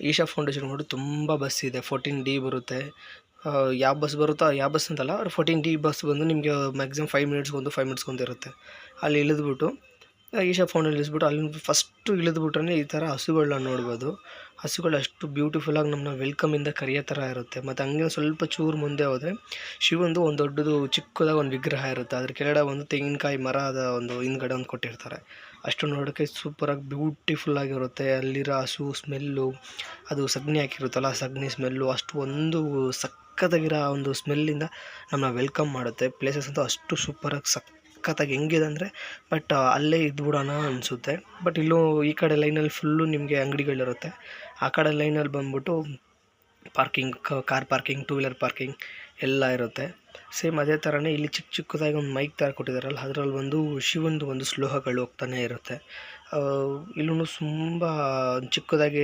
Isha foundation ನೋಡಿ ತುಂಬ bus ಇದೆ. 14D ಬರುತ್ತೆ. ಯಾವ ಬಸ್ ಬರುತ್ತೋ ಯಾವ ಬಸ್ ಅಂತಲ್ಲ, 14D ಬಸ್ ಬಂದು ನಿಮಗೆ ಮ್ಯಾಕ್ಸಿಮಮ್ 5 ಮಿನಿಟ್ಸ್ಗೊಂದು 5 ಮಿನಿಟ್ಸ್ಗೊಂದು ಇರುತ್ತೆ. ಅಲ್ಲಿ ಇಳಿದ್ಬಿಟ್ಟು ಈಶಾ ಫೌಂಡೇಶನ್ ಇಳಿಸ್ಬಿಟ್ಟು ಅಲ್ಲಿ ಫಸ್ಟು ಇಳಿದ್ಬಿಟ್ರೆ ಈ ಥರ ಹಸುಗಳನ್ನ ನೋಡ್ಬೋದು. ಹಸುಗಳು ಅಷ್ಟು ಬ್ಯೂಟಿಫುಲ್ಲಾಗಿ ನಮ್ಮನ್ನ ವೆಲ್ಕಮಿಂದ ಕರೆಯೋ ಥರ ಇರುತ್ತೆ. ಮತ್ತು ಹಂಗೆ ಸ್ವಲ್ಪ ಚೂರು ಮುಂದೆ ಹೋದರೆ ಶಿವಂದು ಒಂದು ದೊಡ್ಡದು ಚಿಕ್ಕದಾಗಿ ಒಂದು ವಿಗ್ರಹ ಇರುತ್ತೆ. ಅದ್ರ ಕೆಳಗಡೆ ಒಂದು ತೆಂಗಿನಕಾಯಿ ಮರದ ಒಂದು ಹಿಂದ್ಗಡೆ ಒಂದು ಕೊಟ್ಟಿರ್ತಾರೆ. ಅಷ್ಟು ನೋಡೋಕ್ಕೆ ಸೂಪರಾಗಿ ಬ್ಯೂಟಿಫುಲ್ಲಾಗಿರುತ್ತೆ. ಅಲ್ಲಿರೋ ಹಸು ಸ್ಮೆಲ್ಲು, ಅದು ಸಗಣಿ ಹಾಕಿರುತ್ತಲ್ಲ, ಸಗಣಿ ಸ್ಮೆಲ್ಲು ಅಷ್ಟು ಒಂದು ಸಖತ್ತಾಗಿರೋ ಒಂದು ಸ್ಮೆಲ್ಲಿಂದ ನಮ್ಮನ್ನ ವೆಲ್ಕಮ್ ಮಾಡುತ್ತೆ. ಪ್ಲೇಸಸ್ ಅಂತೂ ಅಷ್ಟು ಸೂಪರಾಗಿ ಸಖತ್ತಾಗಿ ಹೆಂಗಿದೆ ಅಂದರೆ ಅಲ್ಲೇ ಇದ್ಬಿಡೋಣ ಅನಿಸುತ್ತೆ. ಬಟ್ ಇಲ್ಲೂ ಈ ಕಡೆ ಲೈನಲ್ಲಿ ಫುಲ್ಲು ನಿಮಗೆ ಅಂಗಡಿಗಳಿರುತ್ತೆ. ಆ ಕಡೆ ಲೈನಲ್ಲಿ ಬಂದ್ಬಿಟ್ಟು parking, car parking, two wheeler parking ಎಲ್ಲ ಇರುತ್ತೆ. ಸೇಮ್ ಅದೇ ಥರನೇ ಇಲ್ಲಿ ಚಿಕ್ಕದಾಗಿ ಒಂದು ಮೈಕ್ ಥರ ಕೊಟ್ಟಿದ್ದಾರಲ್ಲ, ಅದರಲ್ಲಿ ಒಂದು ಶಿವಂದು ಒಂದು ಶ್ಲೋಕಗಳು ಹೋಗ್ತಾನೆ ಇರುತ್ತೆ. ಇಲ್ಲೂ ತುಂಬ ಚಿಕ್ಕದಾಗಿ